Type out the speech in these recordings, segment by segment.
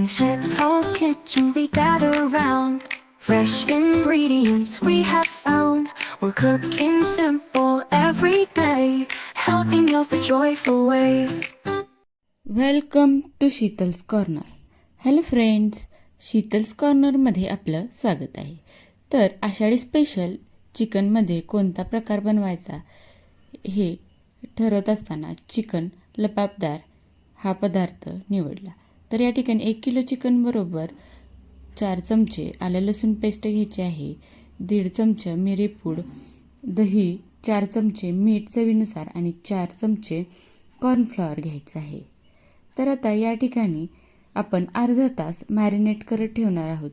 In Shetal's kitchen we gather round. Fresh ingredients we have found. We're cooking simple every day. Healthy meals the joyful way. Welcome to Sheetal's corner. Hello friends, Sheetal's कॉर्नरमध्ये आपलं स्वागत आहे. तर Ashadhi special चिकनमध्ये कोणता प्रकार बनवायचा हे ठरवत असताना चिकन लबाबदार हा पदार्थ निवडला. तर या ठिकाणी 1 किलो चिकनबरोबर 4 चमचे आलं लसूण पेस्ट घ्यायची आहे, 1.5 चमचे मिरीपूड, दही, 4 चमचे मीठ चवीनुसार आणि 4 चमचे कॉर्नफ्लॉवर घ्यायचं आहे. तर आता या ठिकाणी आपण अर्धा तास मॅरिनेट करत ठेवणार आहोत.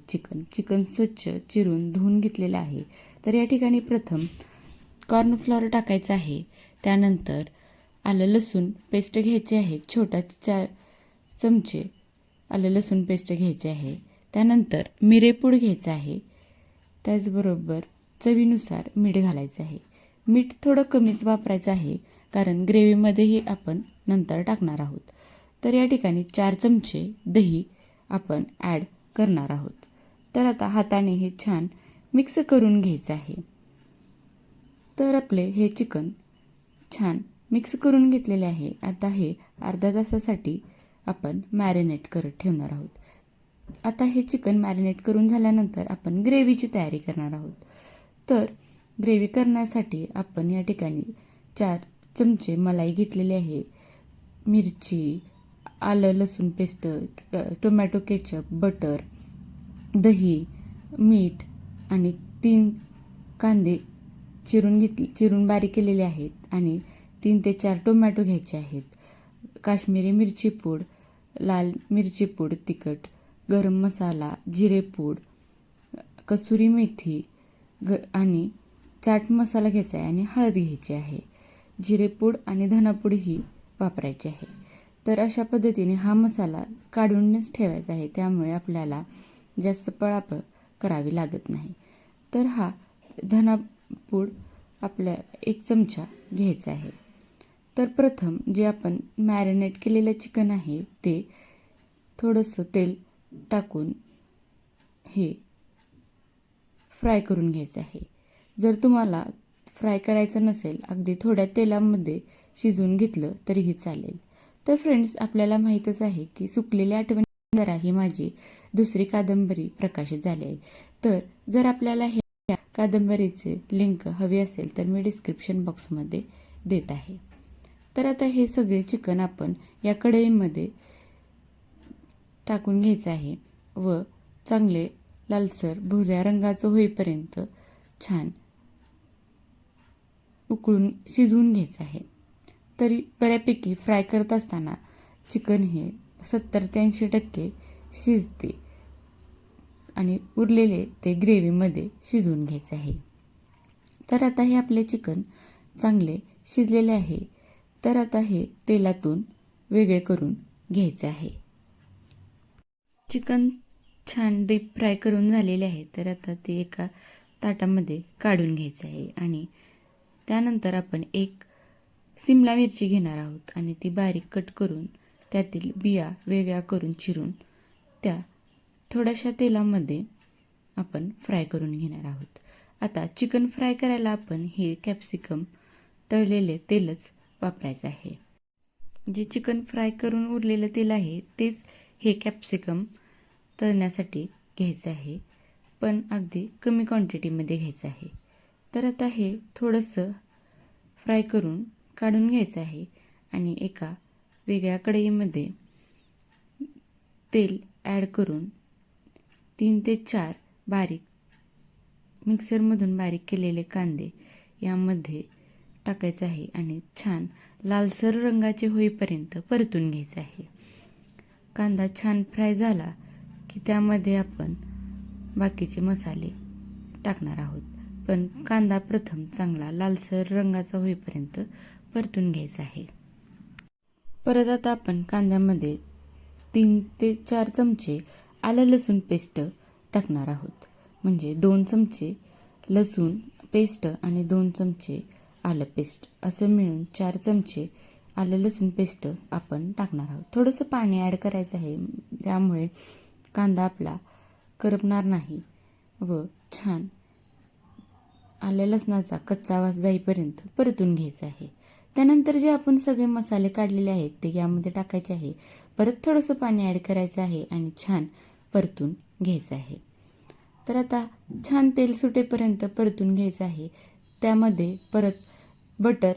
चिकन स्वच्छ चिरून धुवून घेतलेलं आहे. तर या ठिकाणी प्रथम कॉर्नफ्लॉवर टाकायचं आहे. त्यानंतर आलं लसूण पेस्ट घ्यायची आहे, छोटा 4 चमचे आलं लसूण पेस्ट घ्यायचे आहे. त्यानंतर मिरेपूड घ्यायचं आहे. त्याचबरोबर चवीनुसार मीठ घालायचं आहे. मीठ थोडं कमीच वापरायचं आहे कारण ग्रेव्हीमध्येही आपण नंतर टाकणार आहोत. तर या ठिकाणी 4 चमचे दही आपण ॲड करणार आहोत. तर आता हाताने हे छान मिक्स करून घ्यायचं आहे. तर आपले हे चिकन छान मिक्स करून घेतलेले आहे. आता हे अर्ध्या तासासाठी आपण मॅरिनेट करत ठेवणार आहोत. आता हे चिकन मॅरिनेट करून झाल्यानंतर आपण ग्रेव्हीची तयारी करणार आहोत. तर ग्रेव्ही करण्यासाठी आपण या ठिकाणी 4 चमचे मलाई घेतलेली आहे, मिरची, आलं लसूण पेस्ट, टोमॅटो केचप, बटर, दही, मीठ आणि 3 कांदे चिरून बारीक केलेले आहेत आणि 3 ते 4 टोमॅटो घ्यायचे आहेत, काश्मीरी मिरची पूड, लाल मिरची पूड तिखट, गरम मसाला, जिरेपूड, कसुरी मेथी आणि चाट मसाला घ्यायचा आहे आणि हळद घ्यायची आहे. जिरेपूड आणि धनापूडही वापरायची आहे. तर अशा पद्धतीने हा मसाला काढूनच ठेवायचा आहे, त्यामुळे आपल्याला जास्त पळापळ करावी लागत नाही. तर हा धनापूड आपल्या 1 चमचा घ्यायचा आहे. तर प्रथम जे आपण मॅरिनेट केलेलं चिकन आहे ते थोडंसं तेल टाकून हे फ्राय करून घ्यायचं आहे. जर तुम्हाला फ्राय करायचं नसेल, अगदी थोड्या तेलामध्ये शिजवून घेतलं तरीही चालेल. तर फ्रेंड्स, आपल्याला माहीतच आहे की सुकलेल्या आठवणी जरा ही माझी दुसरी कादंबरी प्रकाशित झाली आहे. तर जर आपल्याला ह्या कादंबरीचे लिंक हवी असेल तर मी डिस्क्रिप्शन बॉक्समध्ये देत आहे. तर आता हे सगळे चिकन आपण या कढईमध्ये टाकून घ्यायचं आहे व चांगले लालसर भुऱ्या रंगाचं होईपर्यंत छान उकळून शिजवून घ्यायचं आहे. तरी बऱ्यापैकी फ्राय करत असताना चिकन हे 70 ते 80% शिजते आणि उरलेले ते ग्रेव्हीमध्ये शिजवून घ्यायचे आहे. तर आता हे आपले चिकन चांगले शिजलेले आहे. तर आता हे तेलातून वेगळे करून घ्यायचे आहे. चिकन छान डीप फ्राय करून झालेले आहे. तर आता ते एका ताटामध्ये काढून घ्यायचं आहे आणि त्यानंतर आपण 1 सिमला मिरची घेणार आहोत आणि ती बारीक कट करून त्यातील बिया वेगळ्या करून चिरून त्या थोड्याशा तेलामध्ये आपण फ्राय करून घेणार आहोत. आता चिकन फ्राय करायला आपण हे कॅप्सिकम तळलेले तेलच वापरायचं आहे. जे चिकन फ्राय करून उरलेलं तेल आहे तेच हे कॅप्सिकम तळण्यासाठी घ्यायचं आहे, पण अगदी कमी क्वांटिटीमध्ये घ्यायचं आहे. तर आता हे थोडंसं फ्राय करून काढून घ्यायचं आहे आणि एका वेगळ्या कढईमध्ये तेल ॲड करून 3 ते 4 मिक्सरमधून बारीक केलेले कांदे यामध्ये टाकायचं आहे आणि छान लालसर रंगाचे होईपर्यंत परतून घ्यायचं आहे. कांदा छान फ्राय झाला की त्यामध्ये आपण बाकीचे मसाले टाकणार आहोत, पण कांदा प्रथम चांगला लालसर रंगाचा होईपर्यंत परतून घ्यायचा आहे. परत आता आपण कांद्यामध्ये 3 ते 4 चमचे आलं लसूण पेस्ट टाकणार आहोत. म्हणजे 2 चमचे लसूण पेस्ट आणि 2 चमचे आलं पेस्ट असं मिळून 4 चमचे आलं लसूण पेस्ट आपण टाकणार आहोत. थोडंसं पाणी ॲड करायचं आहे, त्यामुळे कांदा आपला करपणार नाही व छान आलं लसणाचा कच्चा वास जाईपर्यंत परतून घ्यायचा आहे. त्यानंतर जे आपण सगळे मसाले काढलेले आहेत ते यामध्ये टाकायचे आहे. परत थोडंसं पाणी ॲड करायचं आहे आणि छान परतून घ्यायचं आहे. तर आता छान तेल सुटेपर्यंत परतून घ्यायचं आहे. त्यामध्ये परत बटर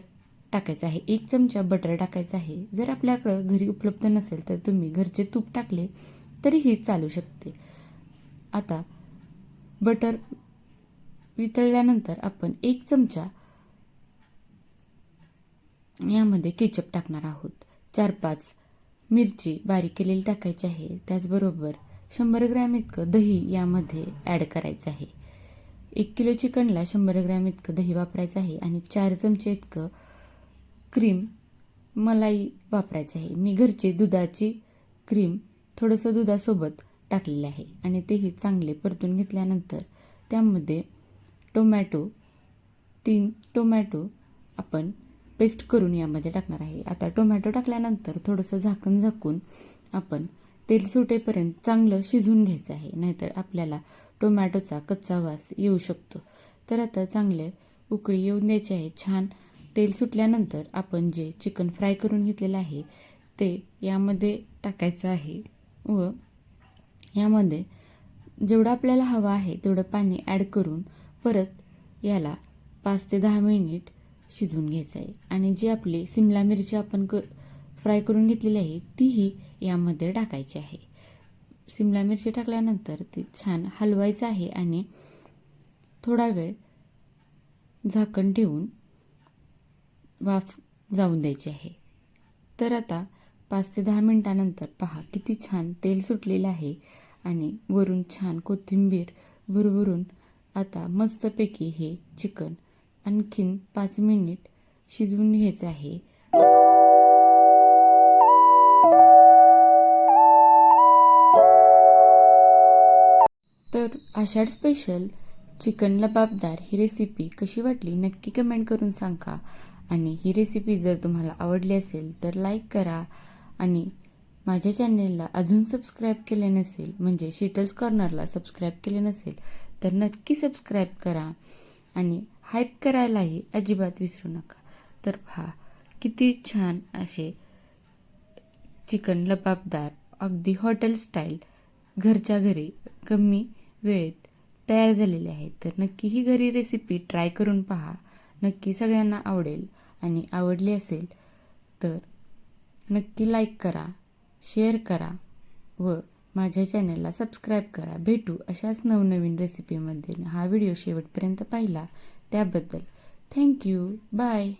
टाकायचं आहे. 1 चमचा बटर टाकायचं आहे. जर आपल्याकडं घरी उपलब्ध नसेल तर तुम्ही घरचे तूप टाकले तरीही चालू शकते. आता बटर वितळल्यानंतर आपण 1 चमचा यामध्ये केचप टाकणार आहोत. 4-5 मिरची बारीक केलेली टाकायची आहे. त्याचबरोबर 100 ग्रॅम इतकं दही यामध्ये ॲड करायचं आहे. 1 किलो चिकनला 100 ग्रॅम इतकं दही वापरायचं आहे आणि 4 चमचे इतकं क्रीम मलाई वापरायचं आहे. मी घरची दुधाची क्रीम थोडंसं दुधासोबत टाकलेलं आहे आणि तेही चांगले परतून घेतल्यानंतर त्यामध्ये 3 टोमॅटो आपण पेस्ट करून यामध्ये टाकणार आहे. आता टोमॅटो टाकल्यानंतर थोडंसं झाकण झाकून आपण तेल सुटेपर्यंत चांगलं शिजवून घ्यायचं आहे, नाहीतर आपल्याला टोमॅटोचा कच्चा वास येऊ शकतो. तर आता चांगले उकळी येऊन द्यायची आहे. छान तेल सुटल्यानंतर आपण जे चिकन फ्राय करून घेतलेलं आहे ते यामध्ये टाकायचं आहे व यामध्ये जेवढं आपल्याला हवं आहे तेवढं पाणी ॲड करून परत याला 5 ते 10 मिनिट शिजवून घ्यायचं आहे. आणि जी आपली सिमला मिरची आपण फ्राय करून घेतलेली आहे तीही यामध्ये टाकायची आहे. सिमला मिरची टाकल्यानंतर ती छान हलवायचं आहे आणि थोडा वेळ झाकण ठेवून वाफ जाऊन द्यायची आहे. तर आता 5 ते 10 मिनिटानंतर पहा किती छान तेल सुटलेलं आहे आणि वरून छान कोथिंबीर भरभरून आता मस्तपैकी हे चिकन आणखीन 5 मिनिट शिजवून घ्यायचं आहे. तर आषाढ स्पेशल चिकन लबाबदार ही रेसिपी कशी वाटली नक्की कमेंट करून सांगा. आणि ही रेसिपी जर तुम्हाला आवडली असेल तर लाईक करा आणि माझ्या चॅनेलला अजून सबस्क्राईब केले नसेल म्हणजे शीतल्स कॉर्नरला सबस्क्राईब केले नसेल तर नक्की सबस्क्राईब करा आणि हाईप करायलाही अजिबात विसरू नका. तर पहा किती छान असे चिकन लबाबदार अगदी हॉटेल स्टाईल घरच्या घरी कमी वेळेत तयार झालेले आहे. तर नक्की ही घरी रेसिपी ट्राय करून पहा. नक्की सगळ्यांना आवडेल आणि आवडली असेल तर नक्की लाईक करा, शेअर करा व माझ्या चॅनलला सबस्क्राईब करा. भेटू अशाच नवनवीन रेसिपीमध्ये. हा व्हिडिओ शेवटपर्यंत पाहिला त्याबद्दल थँक्यू. बाय.